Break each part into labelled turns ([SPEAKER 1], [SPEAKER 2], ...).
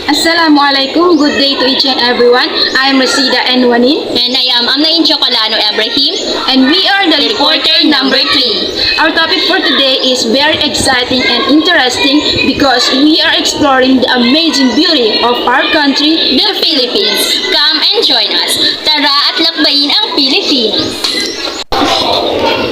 [SPEAKER 1] Assalamualaikum. Good day to each and everyone. I am Rasida Enwanin.
[SPEAKER 2] And I am Amna Inchokalano Ibrahim.
[SPEAKER 1] And we are the reporter number 3. Our topic for today is very exciting and interesting because we are exploring the amazing beauty of our country,
[SPEAKER 2] The Philippines. Come and join us. Tara at lakbayin ang Pilipinas.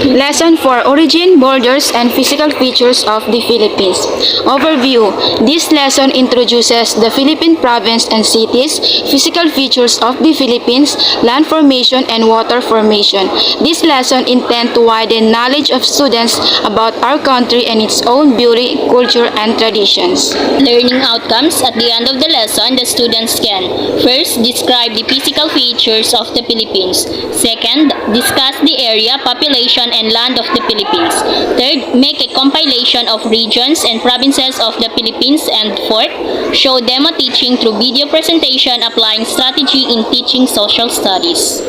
[SPEAKER 1] Lesson 4: Origin, Borders, and Physical Features of the Philippines. Overview. This lesson introduces the Philippine province and cities, physical features of the Philippines, land formation, and water formation. This lesson intends to widen knowledge of students about our country and its own beauty, culture, and traditions.
[SPEAKER 2] Learning outcomes. At the end of the lesson, the students can first, describe the physical features of the Philippines. Second, discuss the area, population, and land of the Philippines. Third, make a compilation of regions and provinces of the Philippines. And fourth, show demo teaching through video presentation applying strategy in teaching social studies.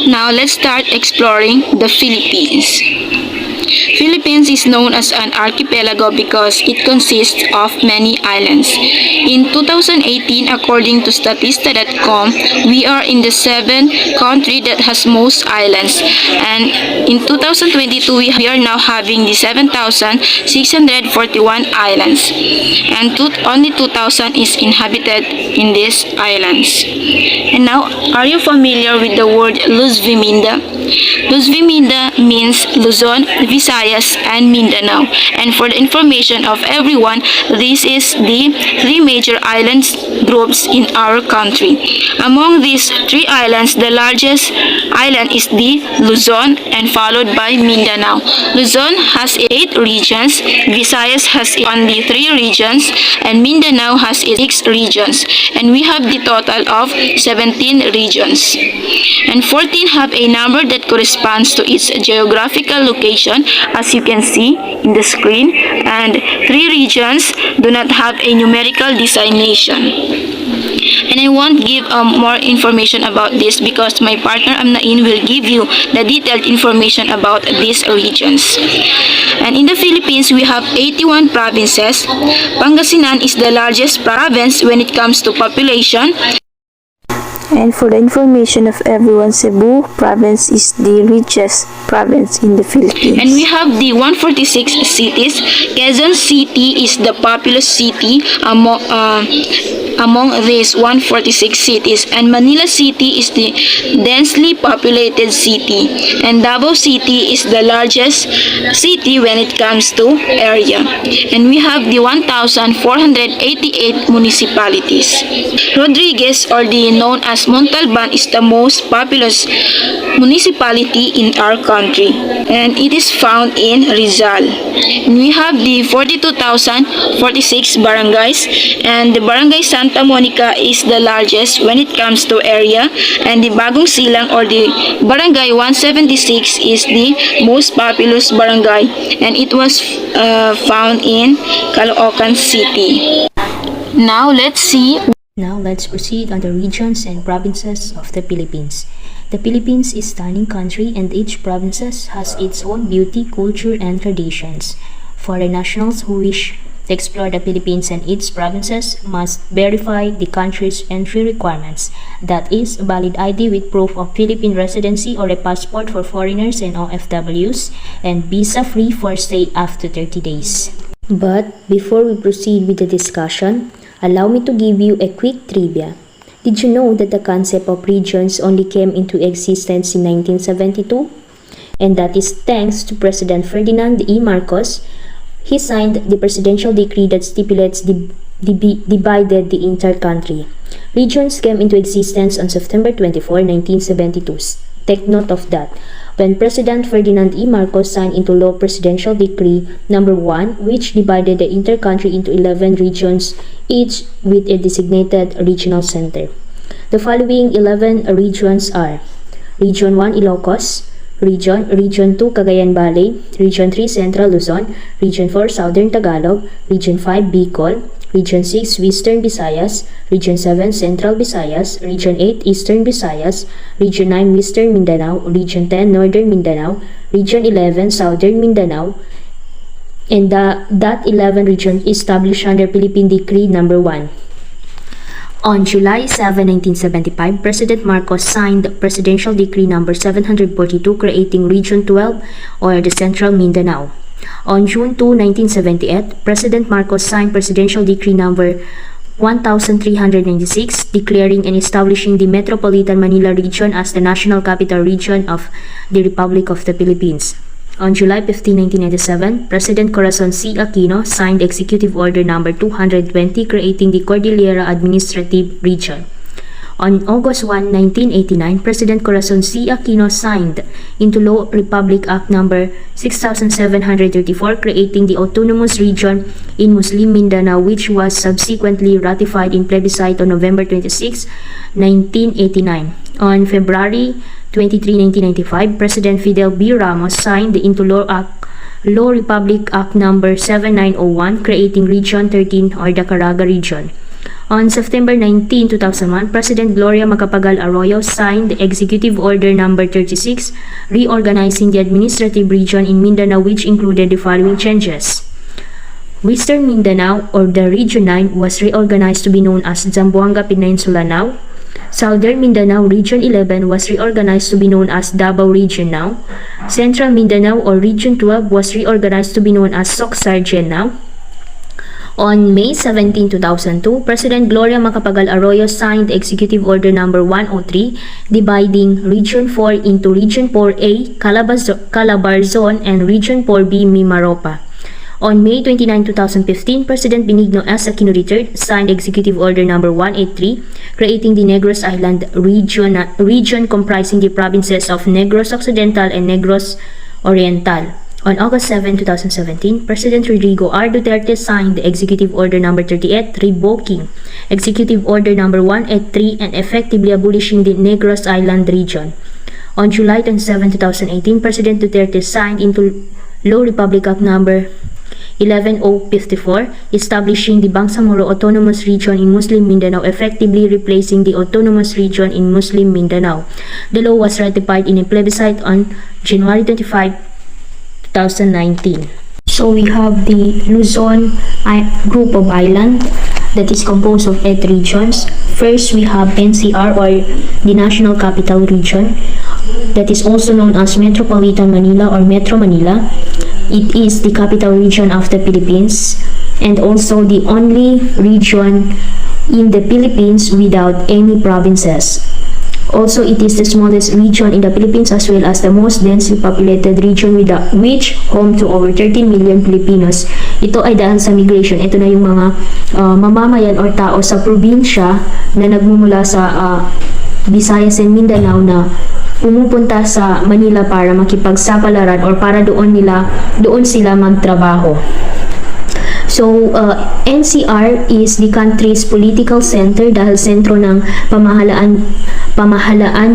[SPEAKER 1] Now let's start exploring the Philippines. Philippines is known as an archipelago because it consists of many islands. In 2018, according to Statista.com, we are in the 7th country that has most islands. And in 2022, we are now having the 7,641 islands. And only 2,000 is inhabited in these islands. And now, are you familiar with the word Luz Viminda? Luz Viminda means Luzon, Visayas, and Mindanao. And for the information of everyone, this is the 3 major islands groups in our country. Among these 3 islands, the largest island is the Luzon and followed by Mindanao. Luzon has 8 regions, Visayas has only 3 regions, and Mindanao has 6 regions. And we have the total of 17 regions. And 14 have a number that corresponds to its geographical location, as you can see in the screen, and 3 regions do not have a numerical designation. And I won't give more information about this because my partner Amnain will give you the detailed information about these regions. And in the Philippines, we have 81 provinces. Pangasinan is the largest province when it comes to population. And for the information of everyone, Cebu province is the richest province in the Philippines. And we have the 146 cities. Quezon City is the populous city among these 146 cities. And Manila City is the densely populated city. And Davao City is the largest city when it comes to area. And we have the 1,488 municipalities. Rodriguez, or the known as Montalban, is the most populous municipality in our country, and it is found in Rizal. And we have the 42,046 barangays, and the Barangay Santa Monica is the largest when it comes to area, and the Bagong Silang, or the Barangay 176, is the most populous barangay, and it was found in Caloocan City. Now let's
[SPEAKER 3] proceed on the regions and provinces of the Philippines. The Philippines is a stunning country and each province has its own beauty, culture, and traditions. Foreign nationals who wish to explore the Philippines and its provinces must verify the country's entry requirements. That is, a valid ID with proof of Philippine residency or a passport for foreigners and OFWs, and visa-free for stay after 30 days. But before we proceed with the discussion, allow me to give you a quick trivia. Did you know that the concept of regions only came into existence in 1972? And that is thanks to President Ferdinand E. Marcos. He signed the presidential decree that stipulates divided the entire country. Regions came into existence on September 24, 1972. Take note of that. When President Ferdinand E. Marcos signed into law Presidential Decree Number 1, which divided the entire country into 11 regions, each with a designated regional center. The following 11 regions are Region 1 Ilocos, Region 2 Cagayan Valley, Region 3 Central Luzon, Region 4 Southern Tagalog, Region 5 Bicol, Region 6 Western Visayas, Region 7 Central Visayas, Region 8 Eastern Visayas, Region 9 Western Mindanao, Region 10 Northern Mindanao, Region 11 Southern Mindanao, and that 11 region established under Philippine Decree Number 1. On July 7, 1975, President Marcos signed Presidential Decree No. 742 creating Region 12 or the Central Mindanao. On June 2, 1978, President Marcos signed Presidential Decree No. 1396 declaring and establishing the Metropolitan Manila Region as the National Capital Region of the Republic of the Philippines. On July 15, 1997, President Corazon C. Aquino signed Executive Order No. 220 creating the Cordillera Administrative Region. On August 1, 1989, President Corazon C. Aquino signed into law Republic Act No. 6734 creating the Autonomous Region in Muslim Mindanao, which was subsequently ratified in plebiscite on November 26, 1989. On February 23, 1995, President Fidel B. Ramos signed into law Republic Act No. 7901 creating Region 13 or the Caraga Region. On September 19, 2001, President Gloria Macapagal Arroyo signed the Executive Order No. 36 reorganizing the administrative region in Mindanao, which included the following changes. Western Mindanao or the Region 9 was reorganized to be known as Zamboanga Peninsula now. Southern Mindanao Region 11 was reorganized to be known as Davao Region now. Central Mindanao or Region 12 was reorganized to be known as Soc-Sargen now. On May 17, 2002, President Gloria Macapagal Arroyo signed Executive Order No. 103 dividing Region 4 into Region 4A, Calabarzon, and Region 4B, Mimaropa. On May 29, 2015, President Benigno S. Aquino III signed Executive Order No. 183 creating the Negros Island region comprising the provinces of Negros Occidental and Negros Oriental. On August 7, 2017, President Rodrigo R. Duterte signed the Executive Order No. 38 revoking Executive Order No. 183 and effectively abolishing the Negros Island region. On July 27, 2018, President Duterte signed into law Republic Act No. 11054 establishing the Bangsamoro Autonomous Region in Muslim Mindanao, effectively replacing the Autonomous Region in Muslim Mindanao. The law was ratified in a plebiscite on January 25, 2019. So we have the Luzon group of island that is composed of 8 regions. First, we have NCR or the National Capital Region that is also known as Metropolitan Manila or Metro Manila. It is the capital region of the Philippines and also the only region in the Philippines without any provinces. Also, it is the smallest region in the Philippines as well as the most densely populated region which home to over 13 million Filipinos. Ito ay dahil sa migration. Ito na yung mga mamamayan or tao sa probinsya na nagmumula sa Visayas and Mindanao na pumupunta sa Manila para makipagsapalaran or para doon sila magtrabaho. So, NCR is the country's political center dahil sentro ng pamahalaan.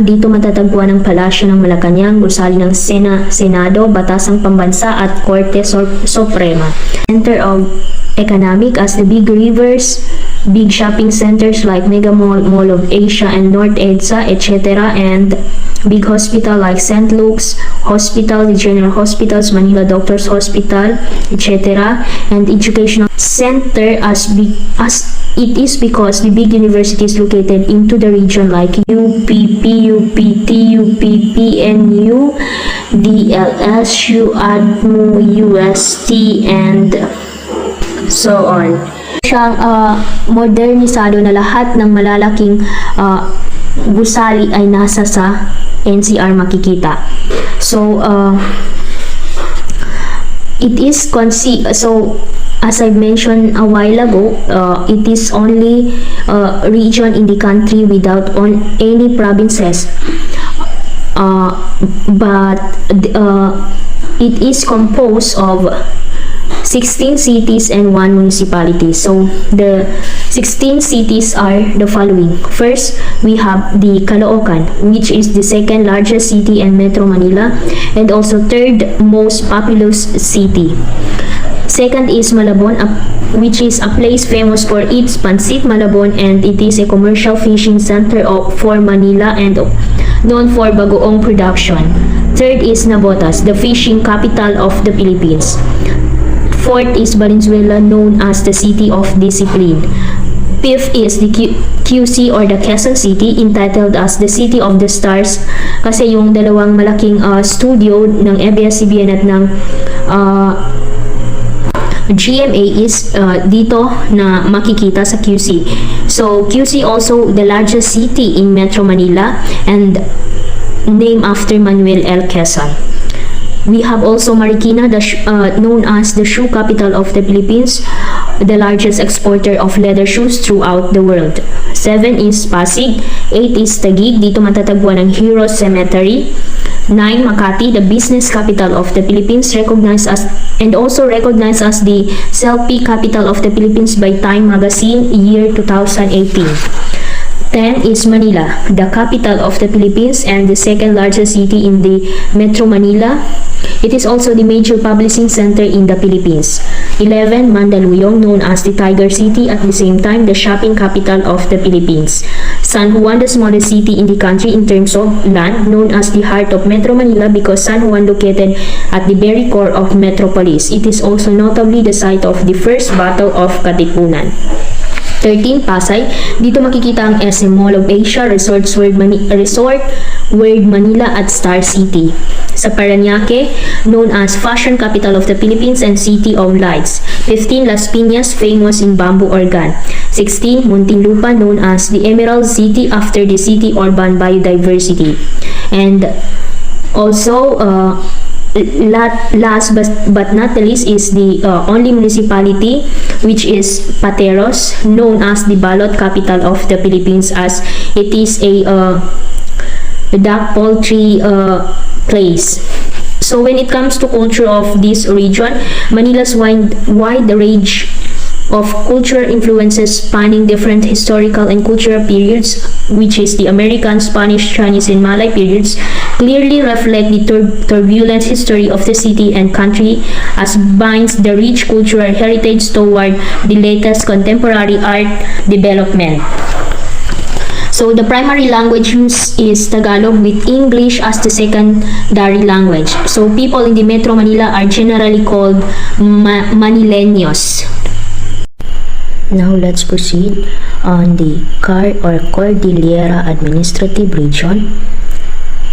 [SPEAKER 3] Dito matatagpuan ang Palasyo ng Malacanang, gusali ng Senado, Batasang Pambansa at Korte Suprema. Center of economic as the big rivers, big shopping centers like Mega Mall of Asia and North EDSA, etc. and big hospital like St. Luke's Hospital, the General Hospitals, Manila Doctors Hospital, etc. and educational center as it is because the big universities located into the region like UP, PUP, TUP, PNU, DLSU, ADMU, UST, and so on. Siyang modernisado na lahat ng malalaking gusali ay nasa sa NCR makikita. So, it is so as I mentioned a while ago, it is only region in the country without any provinces. But it is composed of 16 cities and 1 municipality. So, the 16 cities are the following. First, we have the Caloocan, which is the second largest city in Metro Manila and also third most populous city. Second is Malabon, which is a place famous for its Pansit Malabon, and it is a commercial fishing center for Manila and known for bagoong production. Third is Navotas, the fishing capital of the Philippines. Fourth is Valenzuela, known as the City of Discipline. Fifth is the QC or the Quezon City, entitled as the City of the Stars kasi yung dalawang malaking studio ng ABS-CBN at ng GMA is dito na makikita sa QC. So QC also the largest city in Metro Manila and named after Manuel L. Quezon. We have also Marikina, known as the shoe capital of the Philippines, the largest exporter of leather shoes throughout the world. 7 is Pasig. 8 is Taguig, dito matatagpuan ang Heroes Cemetery. 9, Makati, the business capital of the Philippines, recognized as the selfie capital of the Philippines by Time Magazine year 2018. 10 is Manila, the capital of the Philippines and the second largest city in the Metro Manila. It is also the major publishing center in the Philippines. 11, Mandaluyong, known as the Tiger City, at the same time the shopping capital of the Philippines. San Juan, the smallest city in the country in terms of land, known as the heart of Metro Manila because San Juan located at the very core of Metropolis. It is also notably the site of the first Battle of Katipunan. 13, Pasay. Dito makikita ang SM Mall of Asia, Resort World Manila at Star City. Sa Parañaque, known as Fashion Capital of the Philippines and City of Lights. 15, Las Piñas, famous in bamboo organ. 16, Muntinlupa, known as the Emerald City after the city urban biodiversity. And also, last but not the least is the only municipality which is Pateros, known as the Balot capital of the Philippines as it is a duck poultry place. So when it comes to culture of this region, Manila's wide range of cultural influences spanning different historical and cultural periods, which is the American, Spanish, Chinese, and Malay periods, clearly reflect the turbulent history of the city and country as binds the rich cultural heritage toward the latest contemporary art development. So the primary language used is Tagalog with English as the secondary language. So people in the Metro Manila are generally called Manileños.
[SPEAKER 4] Now let's proceed on the CAR or Cordillera Administrative Region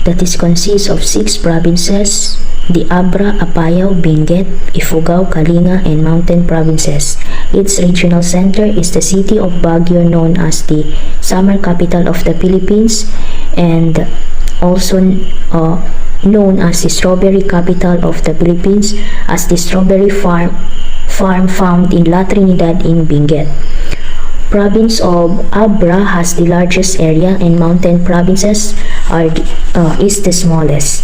[SPEAKER 4] that is consists of 6 provinces, the Abra, Apayao, Benguet, Ifugao, Kalinga, and Mountain provinces. Its regional center is the city of Baguio, known as the summer capital of the Philippines and also known as the strawberry capital of the Philippines as the strawberry farm found in La Trinidad in Benguet. Province of Abra has the largest area and mountain provinces is the smallest.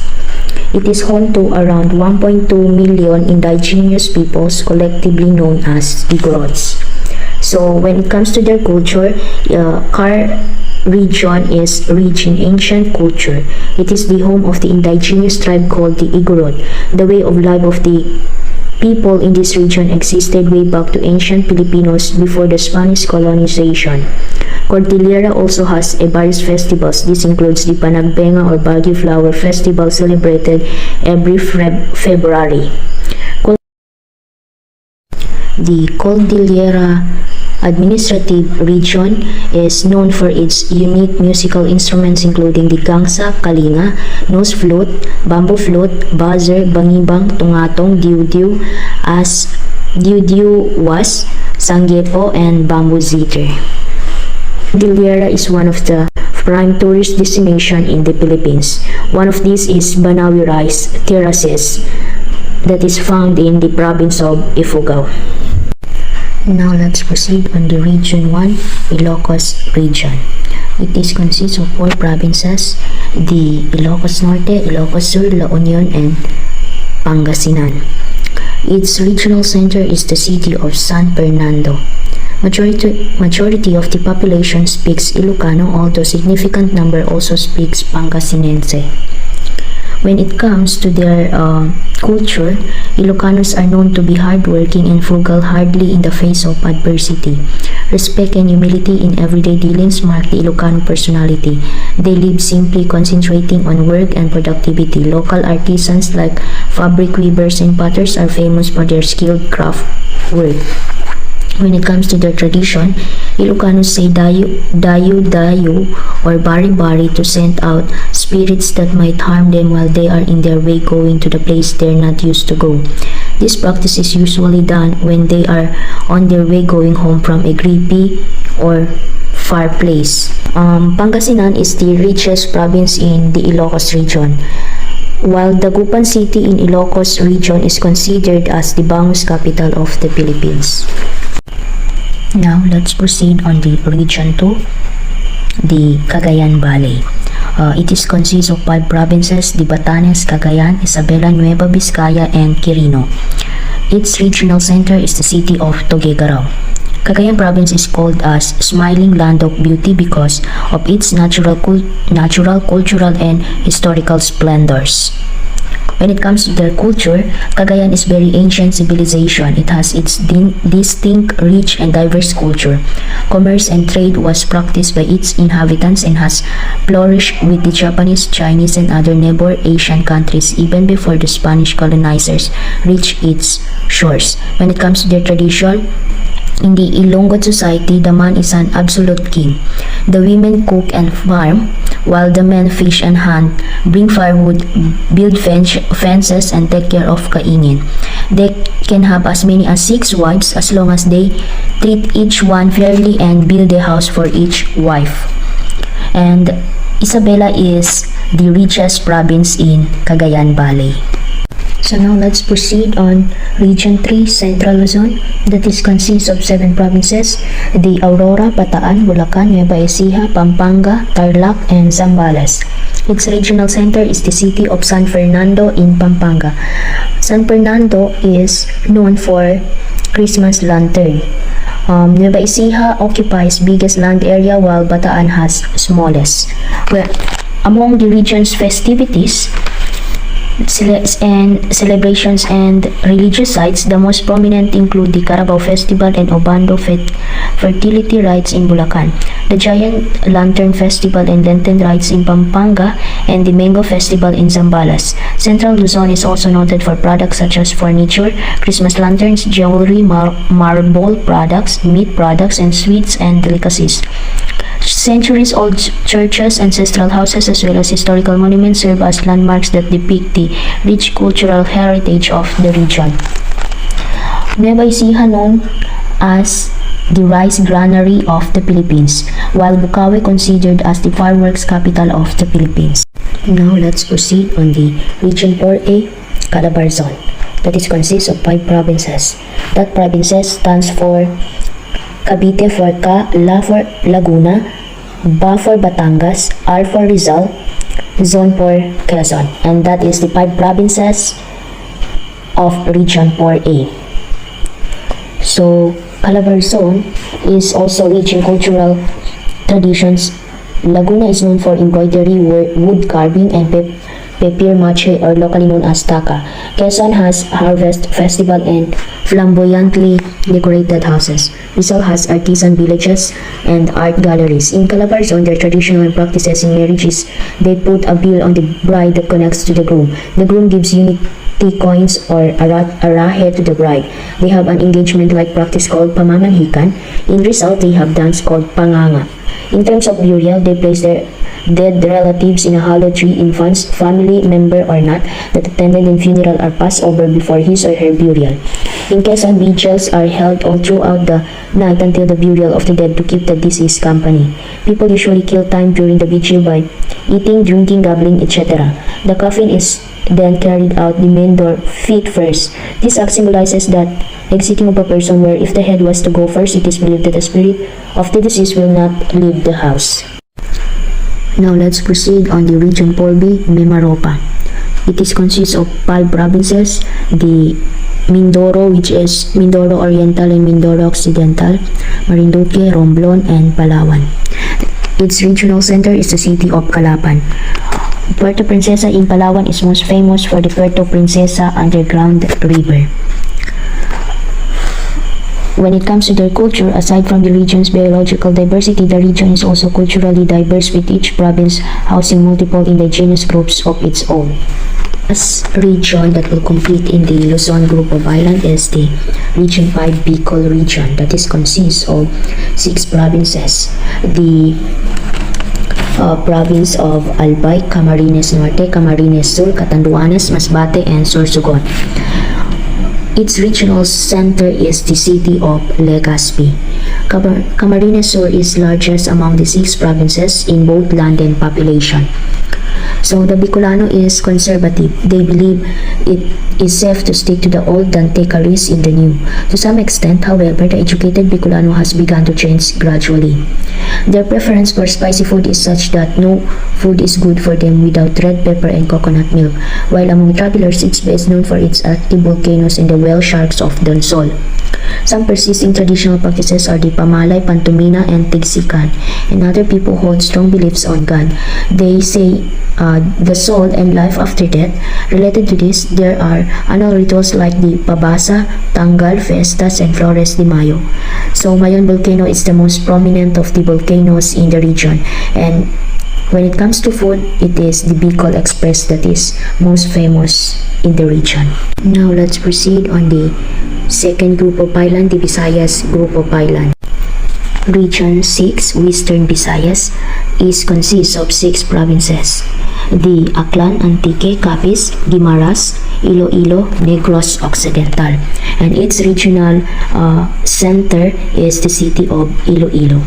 [SPEAKER 4] It is home to around 1.2 million indigenous peoples collectively known as Igorots. So when it comes to their culture, CAR region is rich in ancient culture. It is the home of the indigenous tribe called the Igorot. The way of life of the people in this region existed way back to ancient Filipinos before the Spanish colonization. Cordillera also has various festivals. This includes the Panagbenga or Baguio Flower Festival celebrated every February. The Cordillera Administrative Region is known for its unique musical instruments including the gangsa, kalinga, nose flute, bamboo flute, buzzer, bangibang, tungatong, diu-diu, as diu-diu was, sanggepo, and bamboo zither. Cordillera is one of the prime tourist destination in the Philippines. One of these is Banawi Rice Terraces that is found in the province of Ifugao. Now let's proceed on the Region 1, Ilocos region. It consists of 4 provinces, the Ilocos Norte, Ilocos Sur, La Union, and Pangasinan. Its regional center is the city of San Fernando. Majority of the population speaks Ilocano, although significant number also speaks Pangasinense. When it comes to their culture, Ilocanos are known to be hardworking and frugal hardly in the face of adversity. Respect and humility in everyday dealings mark the Ilocano personality. They live simply, concentrating on work and productivity. Local artisans like fabric weavers and potters are famous for their skilled craft work. When it comes to their tradition, Ilocanos say dayo or bari-bari to send out spirits that might harm them while they are in their way going to the place they're not used to go. This practice is usually done when they are on their way going home from a creepy or far place. Pangasinan is the richest province in the Ilocos region. While Dagupan City in Ilocos region is considered as the Bangus capital of the Philippines. Now, let's proceed on the Region 2, the Cagayan Valley. It is consists of 5 provinces, the Batanes, Cagayan, Isabela, Nueva Vizcaya, and Quirino. Its regional center is the city of Tuguegarao. Cagayan province is called as Smiling Land of Beauty because of its natural, cultural, and historical splendors. When it comes to their culture, Cagayan is very ancient civilization. It has its distinct, rich, and diverse culture. Commerce and trade was practiced by its inhabitants and has flourished with the Japanese, Chinese, and other neighbor Asian countries even before the Spanish colonizers reached its shores. When it comes to their tradition, in the Ilonggo society, the man is an absolute king. The women cook and farm, while the men fish and hunt, bring firewood, build fences, and take care of kainin. They can have as many as 6 wives as long as they treat each one fairly and build a house for each wife. And Isabela is the richest province in Cagayan Valley. So now let's proceed on Region 3, Central Luzon. That is consists of 7 provinces, the Aurora, Bataan, Bulacan, Nueva Ecija, Pampanga, Tarlac, and Zambales. Its regional center is the city of San Fernando in Pampanga. San Fernando is known for Christmas lantern. Nueva Ecija occupies biggest land area while Bataan has smallest. Well, among the region's festivities, celebrations and religious sites, the most prominent include the Carabao Festival and Obando fertility rites in Bulacan, the Giant Lantern Festival and Lenten rites in Pampanga, and the Mango Festival in Zambales. Central Luzon is also noted for products such as furniture, Christmas lanterns, jewelry, marble products, meat products, and sweets and delicacies. Centuries-old churches, ancestral houses, as well as historical monuments serve as landmarks that depict the rich cultural heritage of the region. Nueva Ecija, known as the rice granary of the Philippines, while Bukawi considered as the fireworks capital of the Philippines. Now let's proceed on the Region 4A, Calabarzon. That is consists of 5 provinces. That provinces stands for Cavite for La for Laguna, Ba for Batangas, R for Rizal, Zone for Quezon. And that is the 5 provinces of Region 4A. So, Calabarzon is also rich in cultural traditions. Laguna is known for embroidery, wood carving, and papier mache, or locally known as taka. Quezon has harvest festival and flamboyantly decorated houses. Rizal has artisan villages and art galleries. In Calabarzon, their traditional practices in marriage is they put a bill on the bride that connects to the groom. The groom gives unity coins or arahe to the bride. They have an engagement-like practice called pamamanhikan. In Rizal, they have dance called panganga. In terms of burial, they place their dead relatives in a hollow tree. Infants, family member or not, that attended in funeral are passed over before his or her burial. In Quezon, vigils are held all throughout the night until the burial of the dead to keep the deceased company. People usually kill time during the vigil by eating, drinking, gambling, etc. The coffin is then carried out the main door feet first. This act symbolizes that exiting of a person, where if the head was to go first, it is believed that the spirit of the deceased will not leave the house. Now let's proceed on the Region 4B, Mimaropa. It is consists of 5 provinces, the Mindoro, which is Mindoro Oriental and Mindoro Occidental, Marinduque, Romblon, and Palawan. Its regional center is the city of Calapan. Puerto Princesa in Palawan is most famous for the Puerto Princesa underground river. When it comes to their culture, aside from the region's biological diversity, the region is also culturally diverse, with each province housing multiple indigenous groups of its own. Last region that will compete in the Luzon group of island is the Region 5 Bicol region that is consists of 6 provinces. The province of Albay, Camarines Norte, Camarines Sur, Catanduanes, Masbate, and Sorsogon. Its regional center is the city of Legazpi. Camarines Sur is largest among the 6 provinces in both land and population. So the Bicolano is conservative. They believe it is safe to stick to the old than take a risk in the new. To some extent, however, the educated Bicolano has begun to change gradually. Their preference for spicy food is such that no food is good for them without red pepper and coconut milk, while among travelers it's best known for its active volcanoes and the whale sharks of Donsol. Some persisting traditional practices are the Pamalay, Pantomina, and Tigsikan, and other people hold strong beliefs on God. They say the soul and life after death. Related to this, there are annual rituals like the Pabasa, Tangal, Fiestas, and Flores de Mayo. So Mayon volcano is the most prominent of the volcanoes in the region, and when it comes to food, it is the Bicol Express that is most famous in the region. Now let's proceed on the second group of island, the Visayas group of island. Region 6, Western Visayas, consists of 6 provinces. The Aklan, Antique, Capiz, Guimaras, Iloilo, Negros Occidental. And its regional center is the city of Iloilo.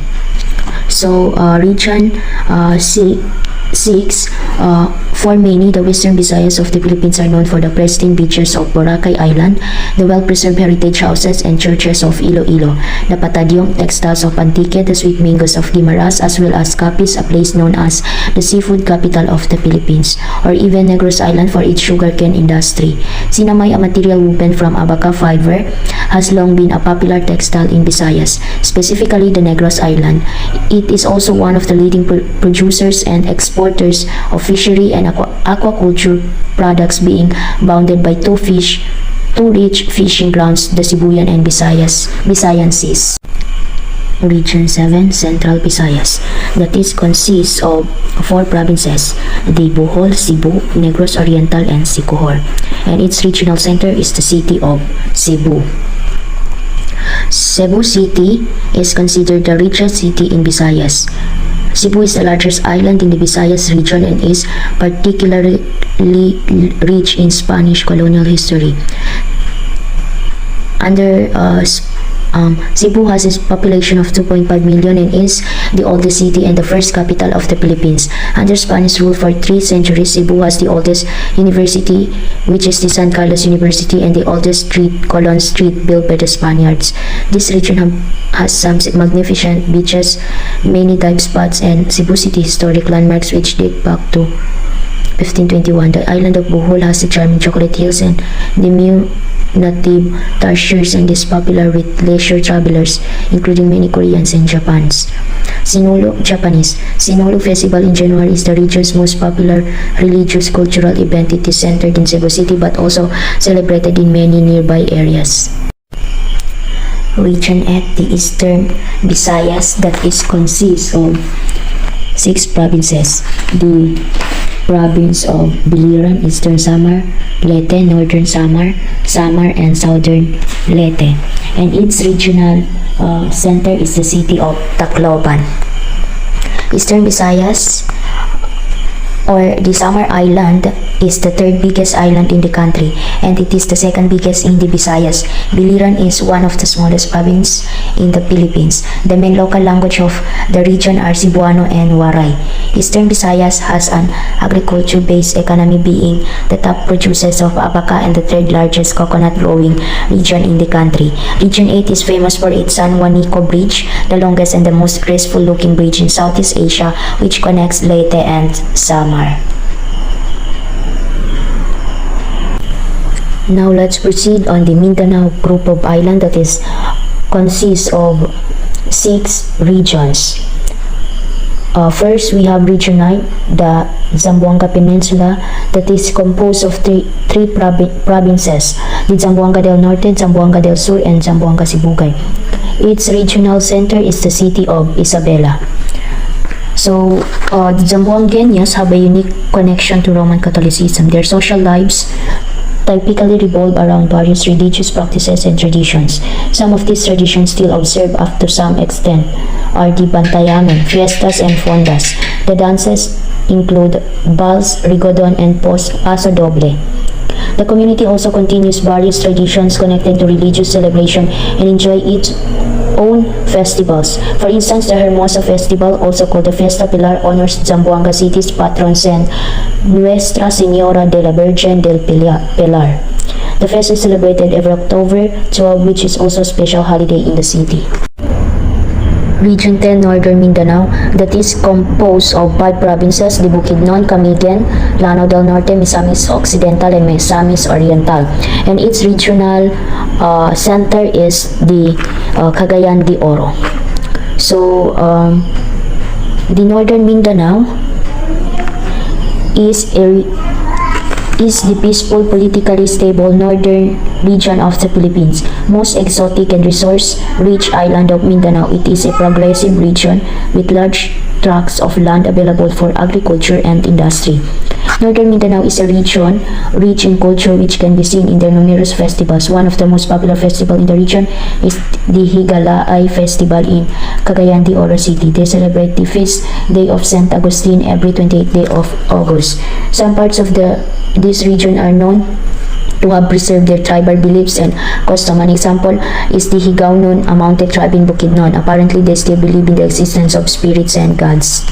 [SPEAKER 4] So, Region 6, for many, the Western Visayas of the Philippines are known for the pristine beaches of Boracay Island, the well-preserved heritage houses and churches of Iloilo, the Patadyong textiles of Antique, the sweet mangoes of Guimaras, as well as Capiz, a place known as the seafood capital of the Philippines, or even Negros Island for its sugarcane industry. Sinamay, a material woven from abaca fiber, has long been a popular textile in Visayas, specifically the Negros Island. It is also one of the leading producers and exporters of fishery and aquaculture products, being bounded by two rich fishing grounds, the Sibuyan and Visayan Seas. Region 7, Central Visayas, that is consists of 4 provinces, the Bohol, Cebu, Negros Oriental, and Siquijor, and its regional center is the city of Cebu. Cebu City is considered the richest city in Visayas. Cebu is the largest island in the Visayas region and is particularly rich in Spanish colonial history. Cebu has a population of 2.5 million and is the oldest city and the first capital of the Philippines. Under Spanish rule for 3 centuries, Cebu has the oldest university, which is the San Carlos University, and the oldest street, Colon Street, built by the Spaniards. This region has some magnificent beaches, many dive spots, and Cebu City historic landmarks which date back to 1521. The island of Bohol has the charming chocolate hills and the native tarsiers, and is popular with leisure travelers, including many Koreans and Japanese. Sinulog Festival in January is the region's most popular religious cultural event. It is centered in Cebu City but also celebrated in many nearby areas. Region 8, the Eastern Visayas, that is consists of 6 provinces. The province of Biliran, Eastern Samar, Leyte, Northern Samar, and Southern Leyte. And its regional center is the city of Tacloban. Eastern Visayas, or the Samar Island, is the 3rd biggest island in the country, and it is the 2nd biggest in the Visayas. Biliran is one of the smallest provinces in the Philippines. The main local language of the region are Cebuano and Waray. Eastern Visayas has an agriculture-based economy, being the top producers of abaca and the 3rd largest coconut growing region in the country. Region 8 is famous for its San Juanico Bridge, the longest and the most graceful looking bridge in Southeast Asia, which connects Leyte and Samar. Now let's proceed on the Mindanao group of island that consists of 6 regions. First, we have Region 9, the Zamboanga Peninsula, that is composed of three provinces, the Zamboanga del Norte, Zamboanga del Sur, and Zamboanga Sibugay. Its regional center is the city of Isabela.
[SPEAKER 3] So, the Zamboangueños have a unique connection to Roman Catholicism. Their social lives typically revolve around various religious practices and traditions. Some of these traditions still observed up to some extent are the Bantayamen, fiestas, and fondas. The dances include Vals, Rigodon, and Paso Doble. The community also continues various traditions connected to religious celebration and enjoy its own festivals. For instance, the Hermosa Festival, also called the Fiesta Pilar, honors Zamboanga City's patron saint, Nuestra Señora de la Virgen del Pilar. The fest is celebrated every October 12, which is also a special holiday in the city. Region 10, Northern Mindanao, that is composed of 5 provinces, the Bukidnon, Camiguin, Lanao del Norte, Misamis Occidental, and Misamis Oriental. And its regional center is the Cagayan de Oro. So, the Northern Mindanao is the peaceful, politically stable northern region of the Philippines. Most exotic and resource-rich island of Mindanao, it is a progressive region with large tracts of land available for agriculture and industry. Northern Mindanao is a region rich in culture which can be seen in their numerous festivals. One of the most popular festivals in the region is the Higalaay Festival in Cagayan de Oro City. They celebrate the feast day of Saint Agustin every 28th day of August. Some parts of this region are known to have preserved their tribal beliefs and custom. An example is the Higaonon, a mountain tribe in Bukidnon. Apparently, they still believe in the existence of spirits and gods.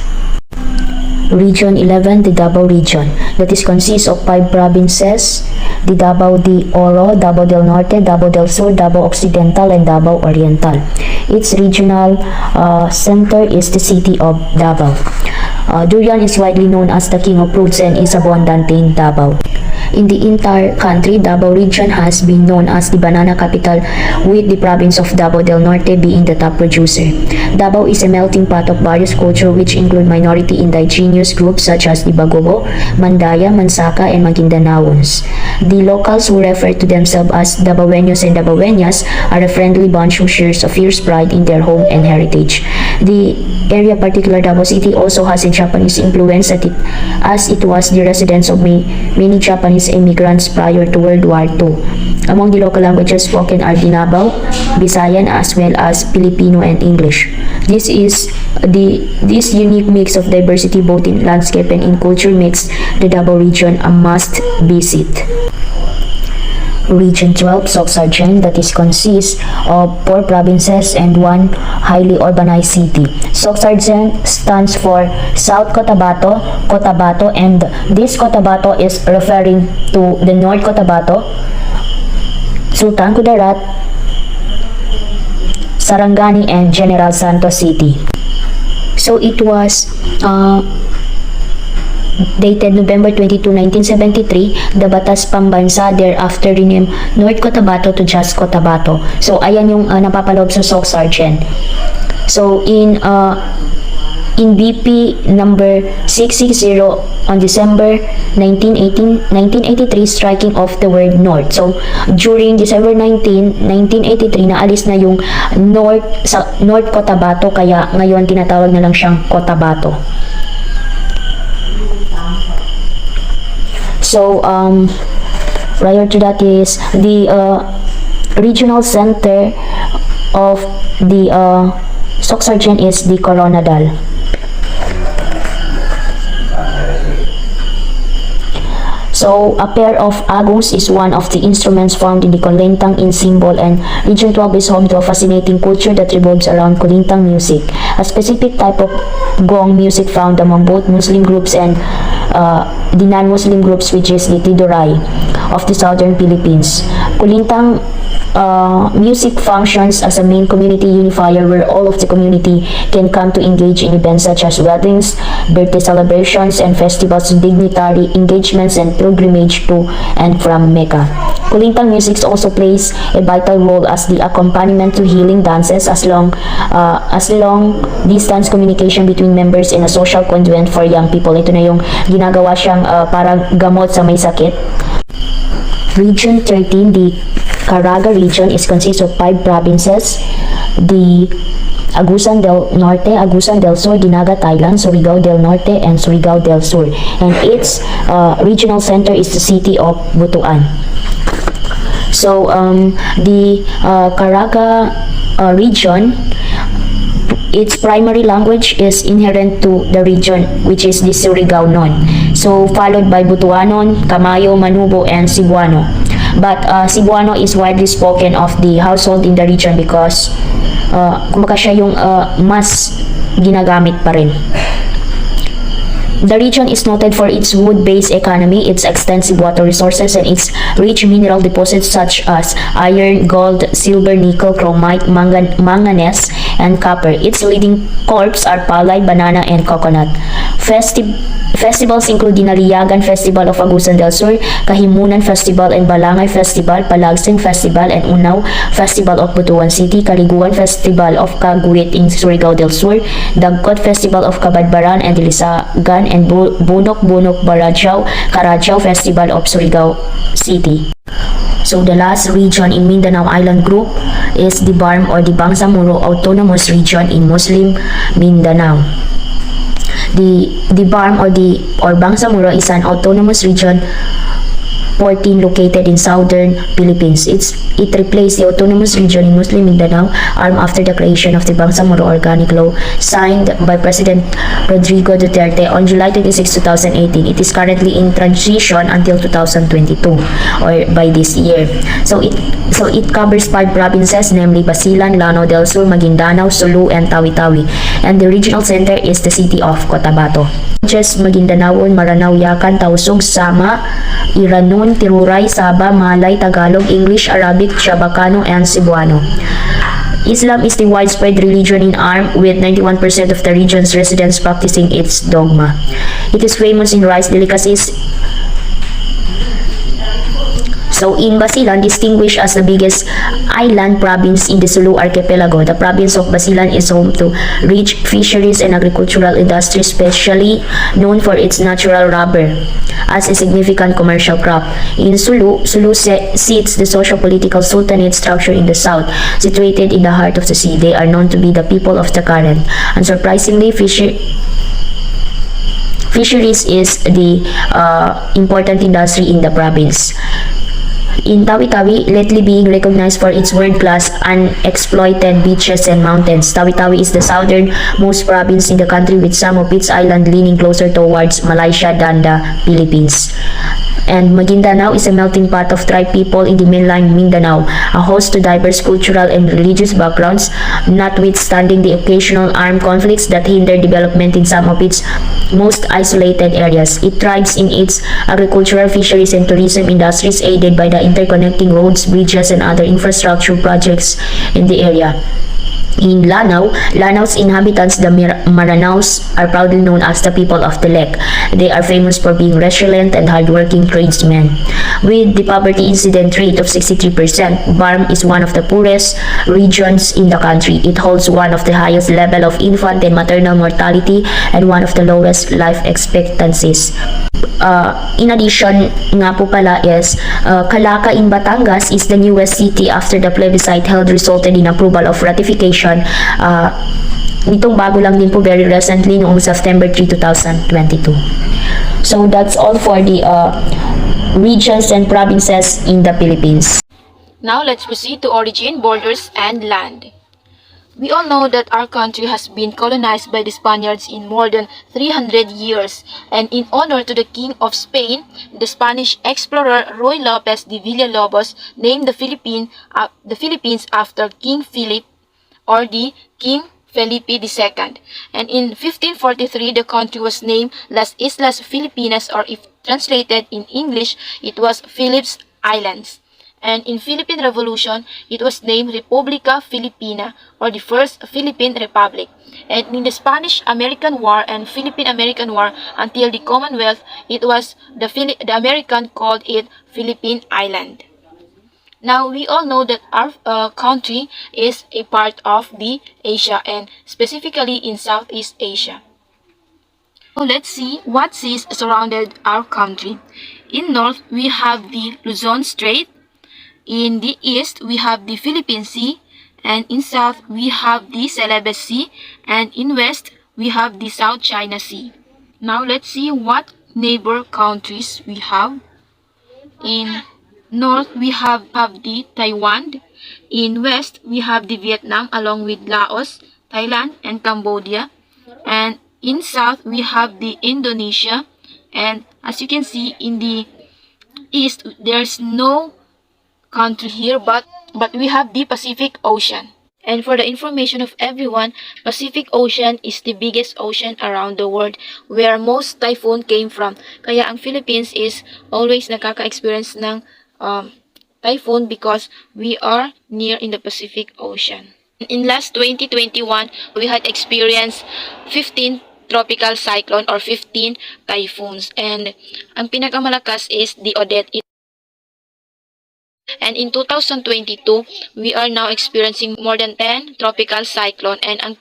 [SPEAKER 3] Region 11, the Davao region, that is consists of 5 provinces, the Davao de Oro, Davao del Norte, Davao del Sur, Davao Occidental, and Davao Oriental. Its regional center is the city of Davao. Durian is widely known as the king of fruits and is abundant in Davao. In the entire country, Davao region has been known as the banana capital, with the province of Davao del Norte being the top producer. Davao is a melting pot of various cultures which include minority indigenous groups such as the Bagobo, Mandaya, Mansaka, and Magindanaons. The locals, who refer to themselves as Davaoeños and Davaoeñas, are a friendly bunch who shares a fierce pride in their home and heritage. The area, particular Davao City, also has a Japanese influence as it was the residence of many Japanese immigrants prior to World War II. Among the local languages spoken are Dinabao, Visayan, as well as Filipino and English. This unique mix of diversity both in landscape and in culture makes the Davao region a must visit. Region 12, Soxargen, that is consists of 4 provinces and 1 highly urbanized city. Soxargen stands for South Cotabato, and this Cotabato is referring to the North Cotabato, Sultan Kudarat, Sarangani, and General Santos City. So it was dated November 22, 1973, the Batas Pambansa thereafter renamed North Cotabato to just Cotabato. So, ayan yung napapaloob sa Soxargen. So, in BP number 660 on December 1983, striking off the word North. So, during December 19, 1983, naalis na yung North Cotabato, kaya ngayon tinatawag na lang siyang Cotabato. So, prior to that is the regional center of the Soxargen is the Coronadal. So, a pair of agongs is one of the instruments found in the Kulintang in symbol, and Region 12 is home to a fascinating culture that revolves around Kulintang music, a specific type of gong music found among both Muslim groups and the non-Muslim groups, which is the Tiduray of the southern Philippines. Kulintang music functions as a main community unifier where all of the community can come to engage in events such as weddings, birthday celebrations, and festivals, dignitary engagements, and pilgrimage to and from Mecca. Kulintang music also plays a vital role as the accompaniment to healing dances, as long distance communication between members, and a social conduit for young people. Ito na yung ginagawa siyang parang gamot sa may sakit. Region 13, the Caraga region, is consists of 5 provinces, the
[SPEAKER 4] Agusan del Norte, Agusan del Sur, Dinagat Island, Surigao del Norte, and Surigao del Sur. And its regional center is the city of Butuan. So, the Caraga region, its primary language is inherent to the region, which is the Surigao-non. So, followed by Butuanon, Kamayo, Manubo, and Cebuano. But Cebuano is widely spoken of the household in the region because kumbaga siya yung mas ginagamit pa rin. The region is noted for its wood-based economy, its extensive water resources, and its rich mineral deposits such as iron, gold, silver, nickel, chromite, manganese, and copper. Its leading crops are palay, banana, and coconut. Festivals include Dinaliyagan Festival of Agusan del Sur, Kahimunan Festival and Balangay Festival, Palagsing Festival and Unaw Festival of Butuan City, Kaliguan Festival of Kaguit in Surigao del Sur, Dagkot Festival of Kabadbaran and Dilisagan, and Bunok-Bunok Karajao Festival of Surigao City. So the last region in Mindanao Island Group is the BARM or the Bangsamoro Autonomous Region in Muslim Mindanao. The BARM or Bangsamoro is an autonomous region 14 located in southern Philippines. It replaced the autonomous region in Muslim Mindanao arm after the creation of the Bangsamoro Organic Law signed by President Rodrigo Duterte on July 26, 2018. It is currently in transition until 2022 or by this year. So it covers 5 provinces, namely Basilan, Lanao del Sur, Maguindanao, Sulu, and Tawi-Tawi. And the regional center is the city of Cotabato. Just Maguindanaon, Maranao, Yakan, Tausug, Sama, Iranon, Tiruray, Saba, Malay, Tagalog, English, Arabic, Chabacano, and Cebuano. Islam is the widespread religion in ARM, with 91% of the region's residents practicing its dogma. It is famous in rice delicacies. So in Basilan, distinguished as the biggest island province in the Sulu archipelago, the province of Basilan is home to rich fisheries and agricultural industry, especially known for its natural rubber as a significant commercial crop. In Sulu sits the socio-political sultanate structure in the south, situated in the heart of the sea. They are known to be the people of the current. Unsurprisingly, fisheries is the important industry in the province. In Tawi-Tawi, lately being recognized for its world-class unexploited beaches and mountains. Tawi-Tawi is the southernmost province in the country, with some of its island leaning closer towards Malaysia than the Philippines. And Maguindanao is a melting pot of tribe people in the mainland Mindanao, a host to diverse cultural and religious backgrounds, notwithstanding the occasional armed conflicts that hinder development in some of its most isolated areas. It thrives in its agricultural, fisheries, and tourism industries, aided by the interconnecting roads, bridges, and other infrastructure projects in the area. In Lanao's inhabitants, the Maranaos, are proudly known as the people of the lake. They are famous for being resilient and hardworking tradesmen. With the poverty incident rate of 63%, BARM is one of the poorest regions in the country. It holds one of the highest level of infant and maternal mortality and one of the lowest life expectancies. In addition nga po pala is Calaca in Batangas is the newest city after the plebiscite held resulted in approval of ratification nitong bago lang din po very recently noong September 3, 2022. So that's all for the regions and provinces in the Philippines.
[SPEAKER 1] Now let's proceed to origin, borders, and land. We all know that our country has been colonized by the Spaniards in more than 300 years, and in honor to the King of Spain, the Spanish explorer Ruy Lopez de Villalobos named the Philippines after King Philip, or the King Felipe II. And in 1543, the country was named Las Islas Filipinas, or if translated in English, it was Philip's Islands. And in Philippine Revolution, it was named Republica Filipina, or the First Philippine Republic. And in the Spanish-American War and Philippine-American War until the Commonwealth, it was the American called it Philippine Island. Now, we all know that our country is a part of the Asia, and specifically in Southeast Asia. So let's see what seas surrounded our country. In north, we have the Luzon Strait. In the east, we have the Philippine Sea, And in south, we have the Celebes Sea. And in west, we have the South China Sea. Now let's see what neighbor countries we have. In north, we have the Taiwan. In west, we have the Vietnam along with Laos, Thailand, and Cambodia. And in south, we have the Indonesia. And as you can see, in the east, there's no country here, but we have the Pacific Ocean. And for the information of everyone, Pacific Ocean is the biggest ocean around the world where most typhoon came from. Kaya ang Philippines is always nakaka-experience ng typhoon because we are near in the Pacific Ocean. In last 2021, we had experienced 15 tropical cyclone or 15 typhoons. And ang pinakamalakas is the Odette. And in 2022, we are now experiencing more than 10 tropical cyclone. And ang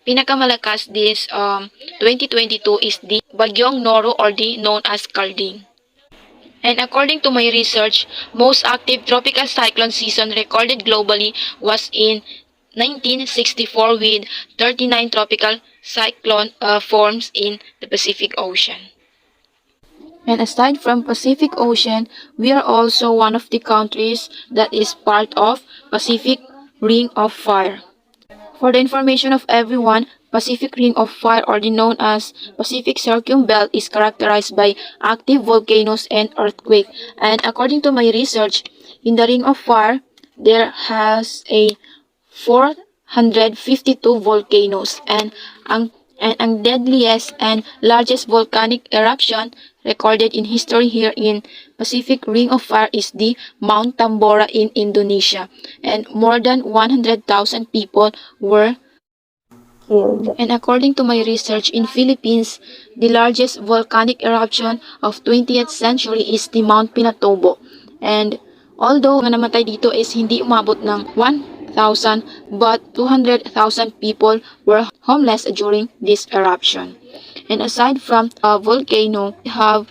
[SPEAKER 1] pinakamalakas this 2022 is the Bagyong Noro or the known as Carding. And according to my research, most active tropical cyclone season recorded globally was in 1964 with 39 tropical cyclone forms in the Pacific Ocean. And aside from Pacific Ocean, we are also one of the countries that is part of Pacific Ring of Fire. For the information of everyone, Pacific Ring of Fire, or the known as Pacific Circumbelt, is characterized by active volcanoes and earthquake. And according to my research, in the Ring of Fire, there has a 452 volcanoes, and ang deadliest and largest volcanic eruption recorded in history here in Pacific Ring of Fire is the Mount Tambora in Indonesia, and more than 100,000 people were killed. And according to my research, in Philippines, the largest volcanic eruption of 20th century is the Mount Pinatubo. And although ang namatay dito is hindi umabot ng 1,000, but 200,000 people were homeless during this eruption. And aside from a volcano, we have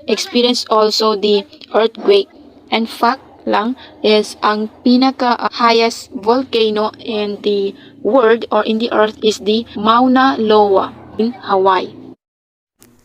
[SPEAKER 1] experienced also the earthquake. And fact lang is ang pinaka-highest volcano in the world or in the earth is the Mauna Loa in Hawaii.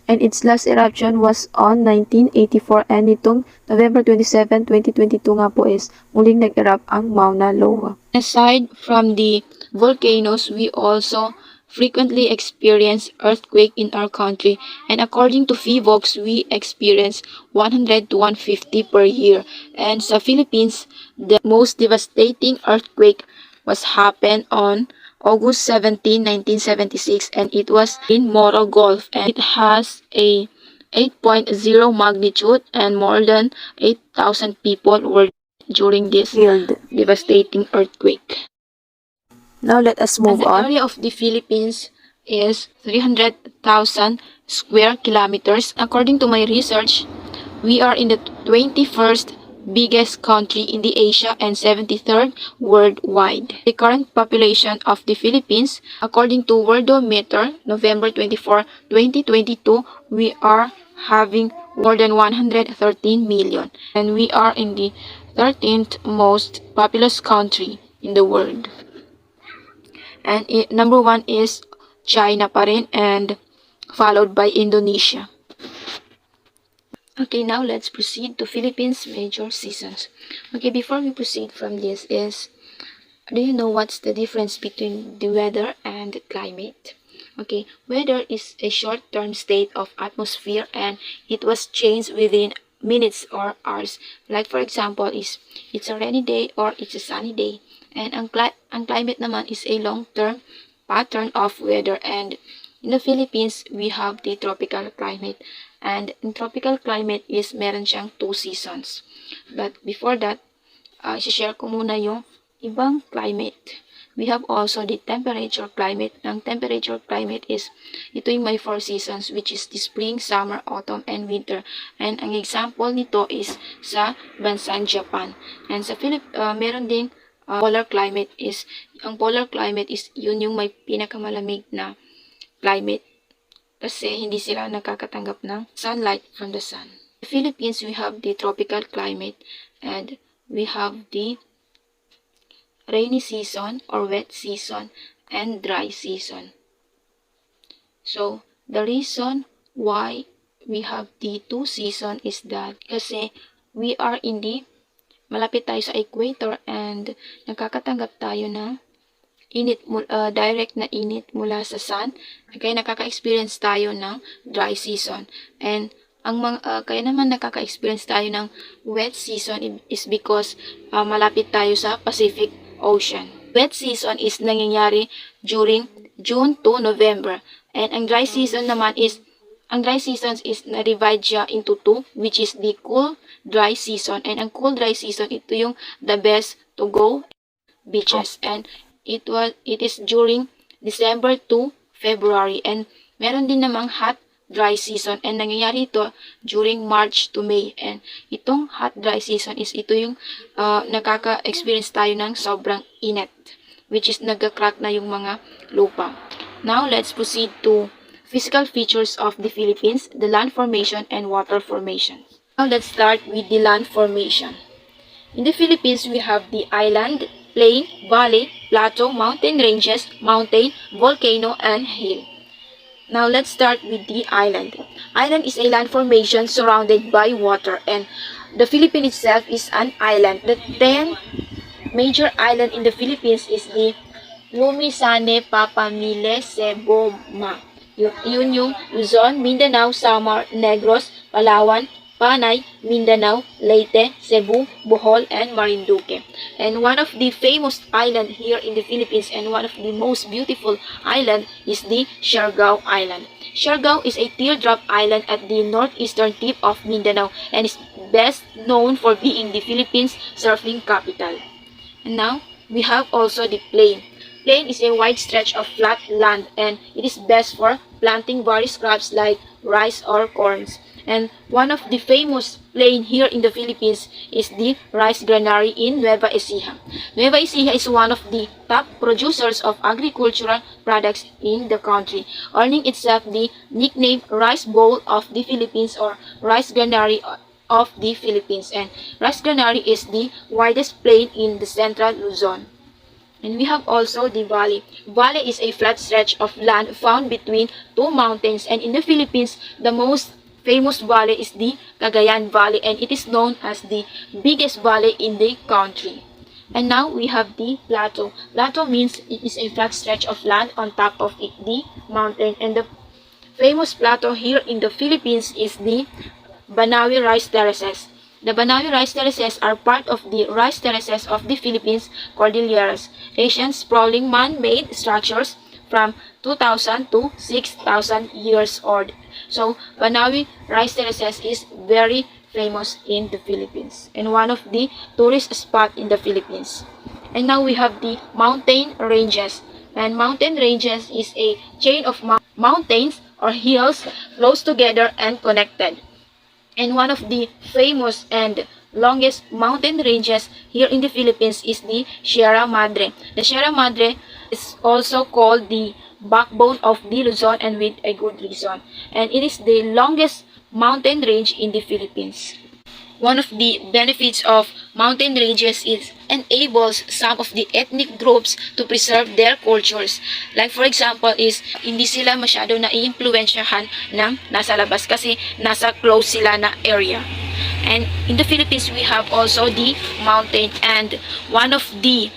[SPEAKER 1] And its last eruption was on 1984, and itong November 27, 2022 nga po is muling nag-erupt ang Mauna Loa. Aside from the volcanoes, we also frequently experience earthquake in our country, and according to PHIVOLCS, we experience 100 to 150 per year. And sa Philippines, the most devastating earthquake was happened on August 17, 1976, and it was in Moro Gulf, and it has a 8.0 magnitude, and more than 8,000 people were during this devastating earthquake. Now let us move on. The area of the Philippines is 300,000 square kilometers. According to my research, we are in the 21st biggest country in the Asia and 73rd worldwide. The current population of the Philippines, according to Worldometer, November 24, 2022, we are having more than 113 million, and we are in the 13th most populous country in the world. And number one is China pa rin, and followed by Indonesia. Okay, now let's proceed to Philippines major seasons. Okay, before we proceed from this is, do you know what's the difference between the weather and climate? Okay, weather is a short-term state of atmosphere, and it was changed within minutes or hours. Like for example, it's a rainy day or it's a sunny day. And ang climate naman is a long-term pattern of weather. And in the Philippines, we have the tropical climate. And in tropical climate is meron siyang 2 seasons. But before that, share ko muna yung ibang climate. We have also the temperature climate. Ang temperature climate is, ito yung may 4 seasons, which is the spring, summer, autumn, and winter. And ang example nito is sa bansang Japan. And sa meron ding polar climate is, ang polar climate is yun yung may pinakamalamig na climate. Kasi hindi sila nakakatanggap ng sunlight from the sun. In the Philippines, we have the tropical climate, and we have the rainy season or wet season and dry season. So, the reason why we have the two season is that kasi we are in the malapit tayo sa equator and nakakatanggap tayo ng init, direct na init mula sa sun. Kaya nakaka-experience tayo ng dry season. And kaya naman nakaka-experience tayo ng wet season is because malapit tayo sa Pacific Ocean. Wet season is nangyayari during June to November. And ang dry season is na-divide siya into two, which is the cool dry season. And ang cool dry season, ito yung the best to go beaches. And it is during December to February. And meron din namang hot dry season. And nangyayari ito during March to May. And itong hot dry season is ito yung nakaka-experience tayo ng sobrang init, which is nagka-crack na yung mga lupa. Now, let's proceed to physical features of the Philippines, the land formation and water formation. Now, let's start with the land formation. In the Philippines, we have the island, plain, valley, plateau, mountain ranges, mountain, volcano, and hill. Now, let's start with the island. Island is a land formation surrounded by water, and the Philippines itself is an island. The 10 major island in the Philippines is the Lumisane, Papamile, Seboma. Yun yung Luzon, Mindanao, Samar, Negros, Palawan, Panay, Mindanao, Leyte, Cebu, Bohol, and Marinduque. And one of the famous island here in the Philippines and one of the most beautiful island is the Siargao Island. Siargao is a teardrop island at the northeastern tip of Mindanao and is best known for being the Philippines' surfing capital. And now, we have also the plain. Plain is a wide stretch of flat land and it is best for planting various crops like rice or corns. And one of the famous plain here in the Philippines is the rice granary in Nueva Ecija. Nueva Ecija is one of the top producers of agricultural products in the country, earning itself the nickname Rice Bowl of the Philippines or Rice Granary of the Philippines. And rice granary is the widest plain in the central Luzon. And we have also the valley. Valley is a flat stretch of land found between two mountains, and in the Philippines, the most famous valley is the Cagayan Valley, and it is known as the biggest valley in the country. And now we have the plateau. Plateau means it is a flat stretch of land on top of the mountain, and the famous plateau here in the Philippines is the Banawi Rice Terraces. The Banawi Rice Terraces are part of the rice terraces of the Philippines Cordilleras, ancient sprawling man-made structures from 2,000 to 6,000 years old. So, Banawi Rice Terraces is very famous in the Philippines and one of the tourist spots in the Philippines. And now we have the mountain ranges. And mountain ranges is a chain of mountains or hills close together and connected. And one of the famous and longest mountain ranges here in the Philippines is the Sierra Madre. The Sierra Madre is also called the backbone of the Luzon, and with a good reason. And it is the longest mountain range in the Philippines. One of the benefits of mountain ranges is enables some of the ethnic groups to preserve their cultures. Like for example is hindi sila masyado na-i-impluensyahan ng nasa labas kasi nasa close sila na area. And in the Philippines we have also the mountain, and one of the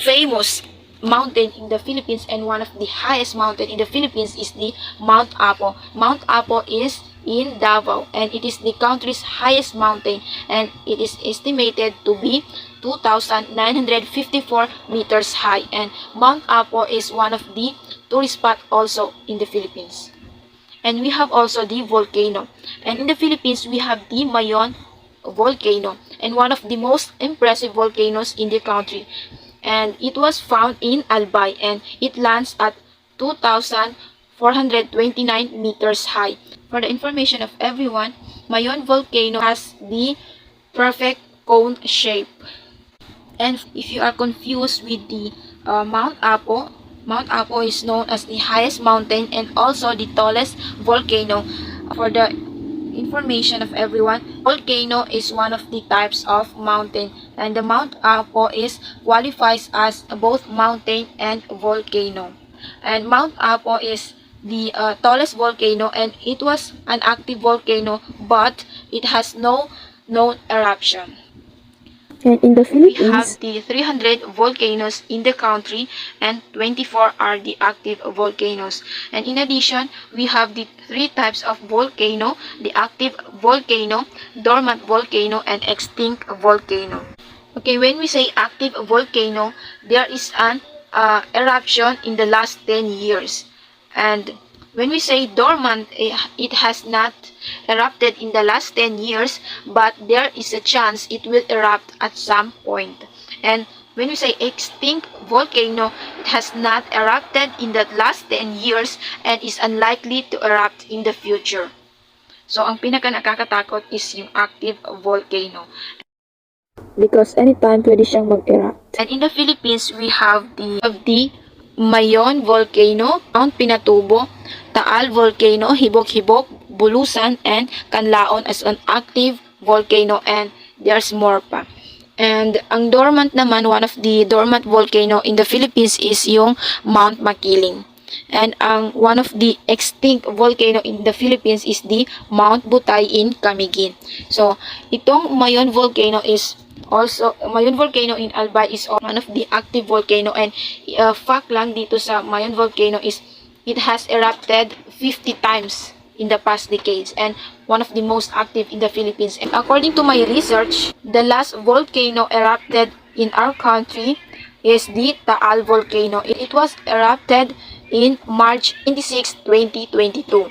[SPEAKER 1] famous mountain in the Philippines and one of the highest mountain in the Philippines is the Mount Apo. Mount Apo is in Davao, and it is the country's highest mountain, and it is estimated to be 2,954 meters high, and Mount Apo is one of the tourist spot also in the Philippines. And we have also the volcano, and in the Philippines we have the Mayon volcano, and one of the most impressive volcanoes in the country, and it was found in Albay, and it lands at 2,429 meters high. For the information of everyone, Mayon volcano has the perfect cone shape. And if you are confused with the Mount Apo is known as the highest mountain and also the tallest volcano. For the information of everyone, volcano is one of the types of mountain, and the Mount Apo is qualifies as both mountain and volcano. And Mount Apo is the tallest volcano, and it was an active volcano, but it has no known eruption.
[SPEAKER 5] And in the
[SPEAKER 1] We have
[SPEAKER 5] Philippines,
[SPEAKER 1] the 300 volcanoes in the country, and 24 are the active volcanoes. And in addition, we have the three types of volcano: the active volcano, dormant volcano, and extinct volcano. Okay, when we say active volcano, there is an eruption in the last 10 years. And when we say dormant, it has not erupted in the last 10 years, but there is a chance it will erupt at some point. And when we say extinct volcano, it has not erupted in the last 10 years and is unlikely to erupt in the future. So, ang pinaka nakakatakot is yung active volcano,
[SPEAKER 5] because anytime pwede siyang mag-erupt.
[SPEAKER 1] and in the Philippines, we have the Mayon Volcano, Mount Pinatubo, Taal Volcano, Hibok-Hibok, Bulusan, and Canlaon as an active volcano, and there's more pa. And ang dormant naman, one of the dormant volcano in the Philippines is yung Mount Makiling. And ang one of the extinct volcano in the Philippines is the Mount Butay in Camiguin. So, itong Mayon Volcano is also, Mayon Volcano in Albay is one of the active volcano, and fact lang dito sa Mayon Volcano is it has erupted 50 times in the past decades, and one of the most active in the Philippines. And according to my research, the last volcano erupted in our country is the Taal Volcano. It was erupted in March 26, 2022.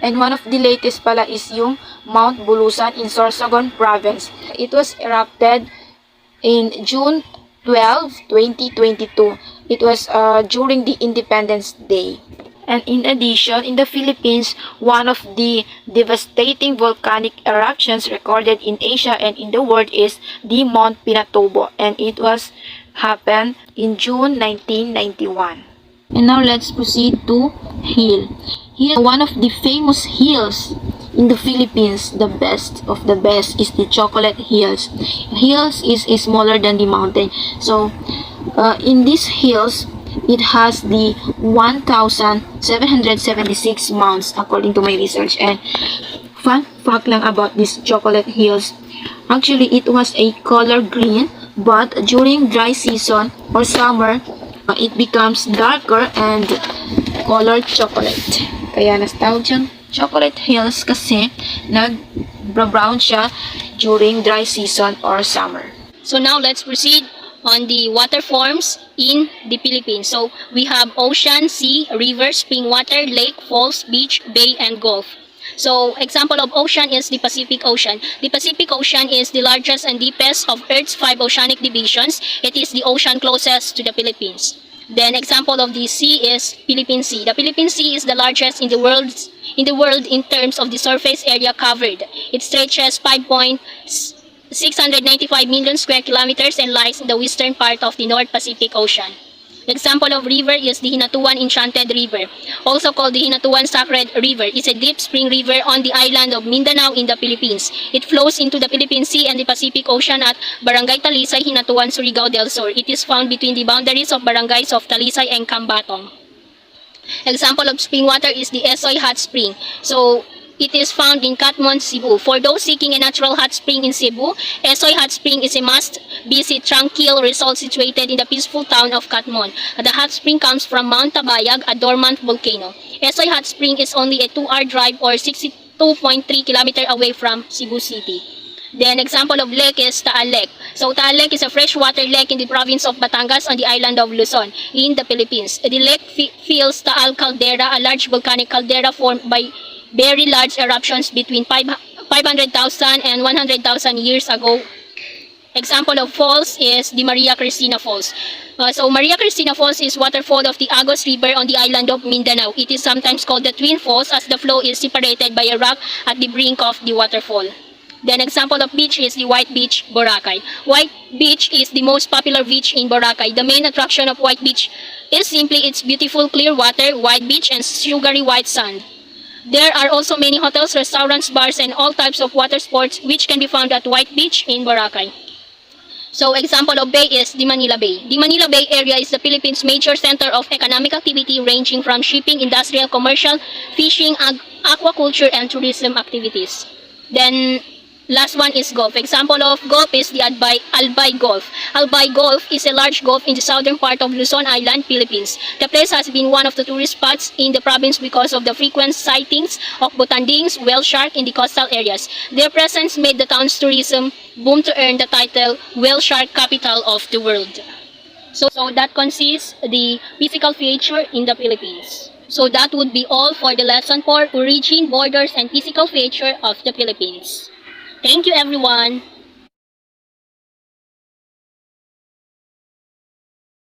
[SPEAKER 1] And one of the latest pala is yung Mount Bulusan in Sorsogon Province. It was erupted in June 12, 2022. It was during the Independence Day. And in addition, in the Philippines, one of the devastating volcanic eruptions recorded in Asia and in the world is the Mount Pinatubo, and it was happened in June 1991. And now let's proceed to hill. Here, one of the famous hills in the Philippines, the best of the best, is the Chocolate Hills. Hills is smaller than the mountain. So, in these hills, it has the 1,776 mounts according to my research. And fun fact lang about this Chocolate Hills, actually it was a color green, but during dry season or summer, it becomes darker and color chocolate. Kaya nastawag siyang Chocolate Hills kasi nag-brown siya during dry season or summer.
[SPEAKER 2] So now let's proceed on the water forms in the Philippines. So we have ocean, sea, river, spring water, lake, falls, beach, bay, and gulf. So example of ocean is the Pacific Ocean. The Pacific Ocean is the largest and deepest of Earth's 5 oceanic divisions. It is the ocean closest to the Philippines. Then example of the sea is Philippine Sea. The Philippine Sea is the largest in the world in terms of the surface area covered. It stretches 5.695 million square kilometers and lies in the western part of the North Pacific Ocean. Example of river is the Hinatuan Enchanted River, also called the Hinatuan Sacred River. It's a deep spring river on the island of Mindanao in the Philippines. It flows into the Philippine Sea and the Pacific Ocean at Barangay Talisay, Hinatuan, Surigao del Sur. It is found between the boundaries of barangays of Talisay and Cambatong. Example of spring water is the Esoy Hot Spring. So, it is found in Catmon, Cebu. For those seeking a natural hot spring in Cebu, Esoy Hot Spring is a must-visit tranquil resort situated in the peaceful town of Catmon. The hot spring comes from Mount Tabayag, a dormant volcano. Esoy Hot Spring is only a 2-hour drive or 62.3 km away from Cebu City. Then example of lake is Taal Lake. So Taal Lake is a freshwater lake in the province of Batangas on the island of Luzon in the Philippines. The lake fills Taal Caldera, a large volcanic caldera formed by very large eruptions between 500,000 and 100,000 years ago. Example of falls is the Maria Cristina Falls. So Maria Cristina Falls is waterfall of the Agos River on the island of Mindanao. It is sometimes called the Twin Falls as the flow is separated by a rock at the brink of the waterfall. Then example of beach is the White Beach, Boracay. White Beach is the most popular beach in Boracay. The main attraction of White Beach is simply its beautiful clear water, white beach, and sugary white sand. There are also many hotels, restaurants, bars, and all types of water sports which can be found at White Beach in Boracay. So, example of bay is the Manila Bay. The Manila Bay area is the Philippines' major center of economic activity ranging from shipping, industrial, commercial, fishing, aquaculture, and tourism activities. Then, last one is golf. Example of golf is the Albay Golf. Albay Golf is a large golf in the southern part of Luzon Island, Philippines. The place has been one of the tourist spots in the province because of the frequent sightings of butandings, whale shark in the coastal areas. Their presence made the town's tourism boom to earn the title Whale Shark Capital of the World. So that consists the physical feature in the Philippines. So that would be all for the lesson 4, Origin, Borders, and Physical Feature of the Philippines. Thank you, everyone.